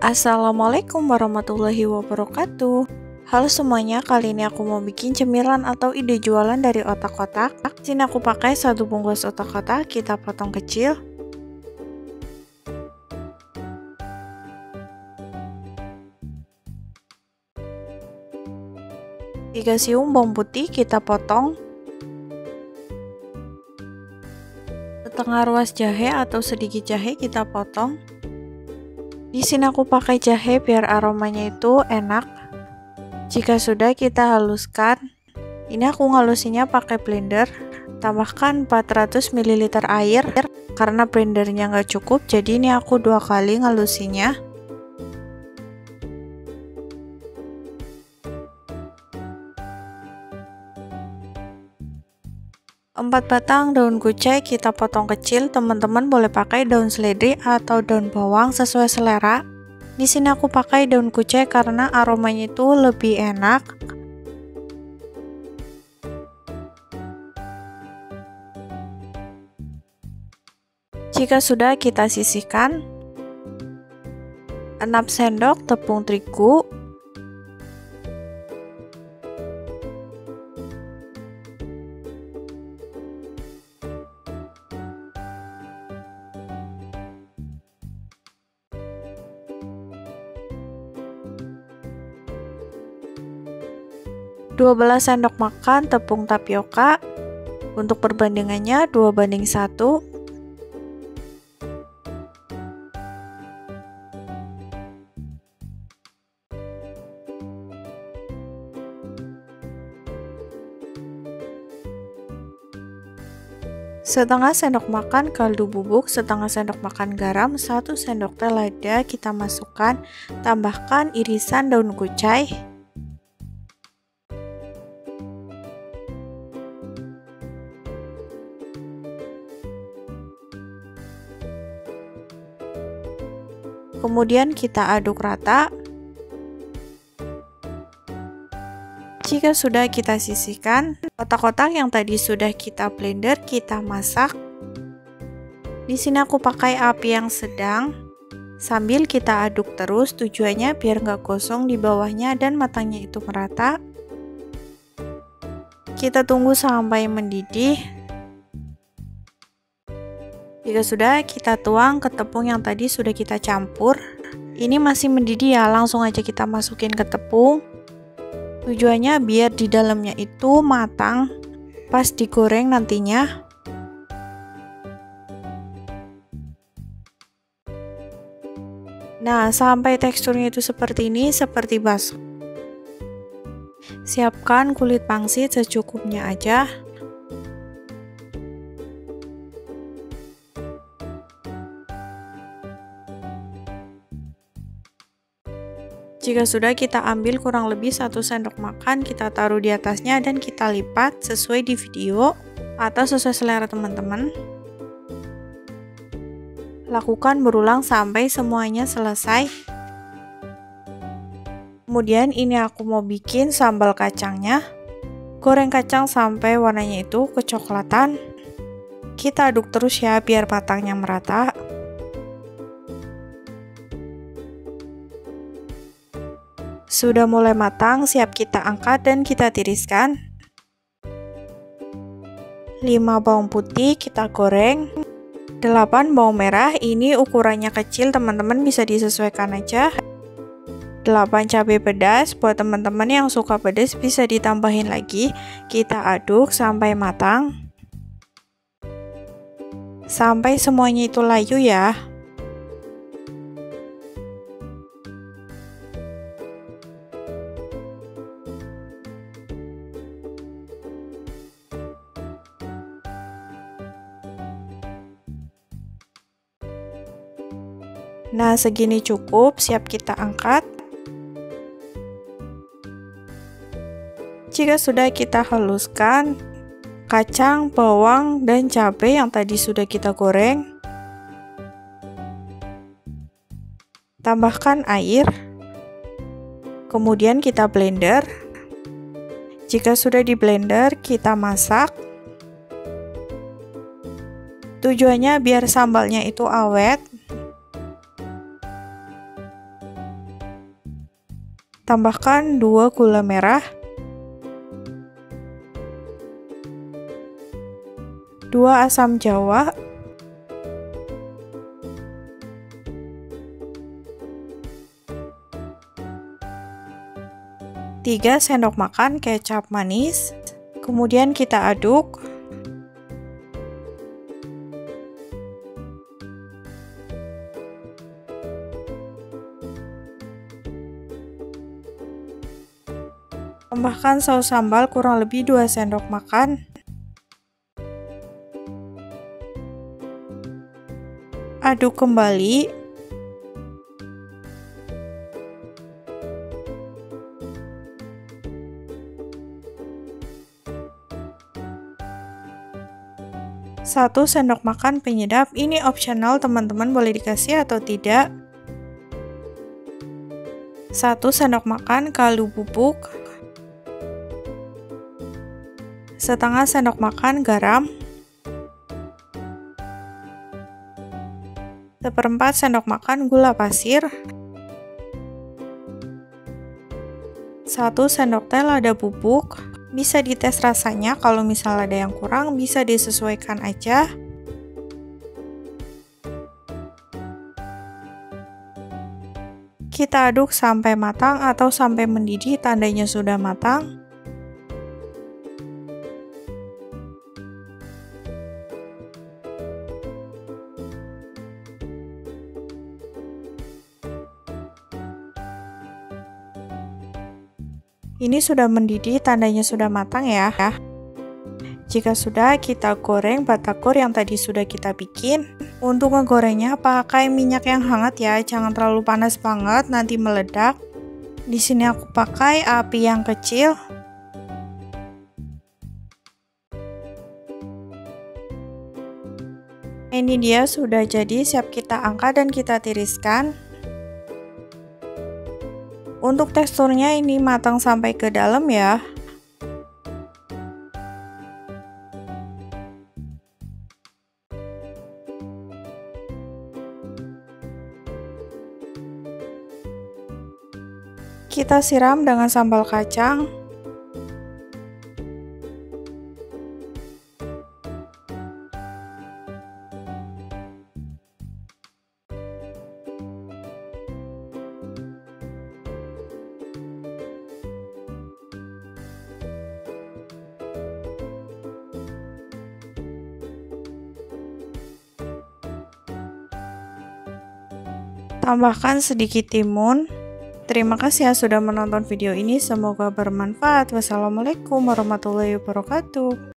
Assalamualaikum warahmatullahi wabarakatuh. Halo semuanya, kali ini aku mau bikin cemilan atau ide jualan dari otak-otak. Sini aku pakai 1 bungkus otak-otak, kita potong kecil. Tiga siung bawang putih kita potong. Setengah ruas jahe atau sedikit jahe kita potong. Di sini aku pakai jahe biar aromanya itu enak. Jika sudah, kita haluskan. Ini aku ngalusinya pakai blender. Tambahkan 400 ml air karena blendernya nggak cukup, jadi ini aku 2 kali ngalusinya. Empat batang daun kucai kita potong kecil. Teman-teman boleh pakai daun seledri atau daun bawang sesuai selera. Di sini aku pakai daun kucai karena aromanya itu lebih enak. Jika sudah, kita sisihkan. 6 sendok tepung terigu, 12 sendok makan tepung tapioka. Untuk perbandingannya 2:1. Setengah sendok makan kaldu bubuk, setengah sendok makan garam, 1 sendok teh lada kita masukkan. Tambahkan irisan daun kucai. Kemudian kita aduk rata. Jika sudah, kita sisihkan. Otak-otak yang tadi sudah kita blender, kita masak. Di sini aku pakai api yang sedang. Sambil kita aduk terus, tujuannya biar nggak gosong di bawahnya dan matangnya itu merata. Kita tunggu sampai mendidih. Jika sudah, kita tuang ke tepung yang tadi sudah kita campur. Ini masih mendidih ya, langsung aja kita masukin ke tepung. Tujuannya biar di dalamnya itu matang pas digoreng nantinya. Nah, sampai teksturnya itu seperti ini, seperti bakso. Siapkan kulit pangsit secukupnya aja. Jika sudah, kita ambil kurang lebih 1 sendok makan, kita taruh di atasnya dan kita lipat sesuai di video atau sesuai selera teman-teman. Lakukan berulang sampai semuanya selesai. Kemudian ini aku mau bikin sambal kacangnya. Goreng kacang sampai warnanya itu kecoklatan. Kita aduk terus ya biar matangnya merata. Sudah mulai matang, siap kita angkat dan kita tiriskan. 5 bawang putih kita goreng. 8 bawang merah, ini ukurannya kecil, teman-teman bisa disesuaikan aja. 8 cabai pedas, buat teman-teman yang suka pedas bisa ditambahin lagi. Kita aduk sampai matang. Sampai semuanya itu layu ya. Nah, segini cukup, siap kita angkat. Jika sudah, kita haluskan kacang, bawang, dan cabai yang tadi sudah kita goreng. Tambahkan air. Kemudian kita blender. Jika sudah di blender, kita masak. Tujuannya biar sambalnya itu awet. Tambahkan 2 gula merah, 2 asam jawa, 3 sendok makan kecap manis, kemudian kita aduk. Tambahkan saus sambal kurang lebih 2 sendok makan. Aduk kembali. Satu sendok makan penyedap, ini opsional teman-teman, boleh dikasih atau tidak. 1 sendok makan kaldu bubuk, setengah sendok makan garam, 1/4 sendok makan gula pasir, 1 sendok teh lada bubuk. Bisa dites rasanya, kalau misal ada yang kurang bisa disesuaikan aja. Kita aduk sampai matang atau sampai mendidih, tandanya sudah matang. Ini sudah mendidih, tandanya sudah matang ya. Jika sudah, kita goreng batagor yang tadi sudah kita bikin. Untuk ngegorengnya pakai minyak yang hangat ya, jangan terlalu panas banget nanti meledak. Di sini aku pakai api yang kecil. Ini dia sudah jadi, siap kita angkat dan kita tiriskan. Untuk teksturnya ini matang sampai ke dalam ya. Kita siram dengan sambal kacang. Tambahkan sedikit timun. Terima kasih ya sudah menonton video ini, semoga bermanfaat. Wassalamualaikum warahmatullahi wabarakatuh.